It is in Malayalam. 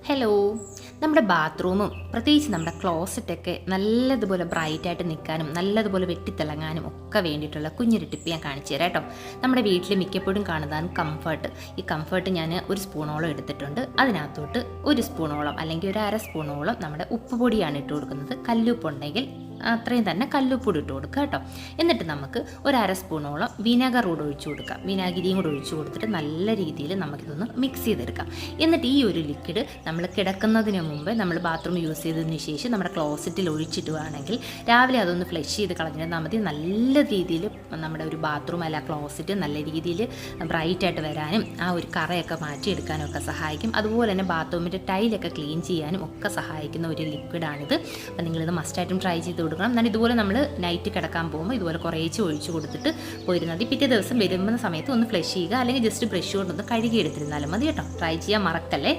ഹലോ. നമ്മുടെ ബാത്റൂമും പ്രത്യേകിച്ച് നമ്മുടെ ക്ലോസറ്റൊക്കെ നല്ലതുപോലെ ബ്രൈറ്റായിട്ട് നിൽക്കാനും നല്ലതുപോലെ വെട്ടിത്തിളങ്ങാനും ഒക്കെ വേണ്ടിയിട്ടുള്ള കുഞ്ഞൊരു ടിപ്പ് ഞാൻ കാണിച്ചു തരാം കേട്ടോ. നമ്മുടെ വീട്ടിൽ മിക്കപ്പോഴും കാണുന്നതാണ് കംഫർട്ട്. ഈ കംഫർട്ട് ഞാൻ ഒരു സ്പൂണോളം എടുത്തിട്ടുണ്ട്. അതിനകത്തോട്ട് ഒരു സ്പൂണോളം അല്ലെങ്കിൽ ഒരു അര സ്പൂണോളം നമ്മുടെ ഉപ്പ് പൊടിയാണ് ഇട്ട് കൊടുക്കുന്നത്. കല്ലുപ്പുണ്ടെങ്കിൽ അത്രയും തന്നെ കല്ലുപ്പൊടി ഇട്ട് കൊടുക്കുക കേട്ടോ. എന്നിട്ട് നമുക്ക് ഒരു അര സ്പൂണോളം വിനാഗർ കൂടെ ഒഴിച്ചു കൊടുക്കാം. വിനാഗിരിയും കൂടെ ഒഴിച്ചു കൊടുത്തിട്ട് നല്ല രീതിയിൽ നമുക്കിതൊന്ന് മിക്സ് ചെയ്തെടുക്കാം. എന്നിട്ട് ഈ ഒരു ലിക്വിഡ് നമ്മൾ കിടക്കുന്നതിന് മുമ്പ് നമ്മൾ ബാത്റൂം യൂസ് ചെയ്തതിന് ശേഷം നമ്മുടെ ക്ലോസറ്റിൽ ഒഴിച്ചിടുകയാണെങ്കിൽ രാവിലെ അതൊന്ന് ഫ്ലഷ് ചെയ്ത് കളഞ്ഞിരുന്നാൽ മതി. നല്ല രീതിയിൽ നമ്മുടെ ഒരു ബാത്റൂം അല്ല ക്ലോസറ്റ് നല്ല രീതിയിൽ ബ്രൈറ്റായിട്ട് വരാനും ആ ഒരു കറയൊക്കെ മാറ്റിയെടുക്കാനും ഒക്കെ സഹായിക്കും. അതുപോലെ തന്നെ ബാത്റൂമിൻ്റെ ടൈലൊക്കെ ക്ലീൻ ചെയ്യാനും ഒക്കെ സഹായിക്കുന്ന ഒരു ലിക്വിഡാണിത്. അപ്പോൾ നിങ്ങളിത് മസ്റ്റായിട്ടും ട്രൈ ചെയ്ത് കൊടുക്കണം. എന്നാൽ ഇതുപോലെ നമ്മൾ നൈറ്റ് കിടക്കാൻ പോകുമ്പോൾ ഇതുപോലെ കുറേശ്ശെ ഒഴിച്ചു കൊടുത്തിട്ട് പോയിരുന്നാൽ മതി. പിറ്റേ ദിവസം വരുന്ന സമയത്ത് ഒന്ന് ഫ്ലഷ് ചെയ്യുക, അല്ലെങ്കിൽ ജസ്റ്റ് ബ്രഷ് കൊണ്ടൊന്ന് കഴുകിയെടുത്തിരുന്നാലും മതി കേട്ടോ. ട്രൈ ചെയ്യാൻ മറക്കല്ലേ.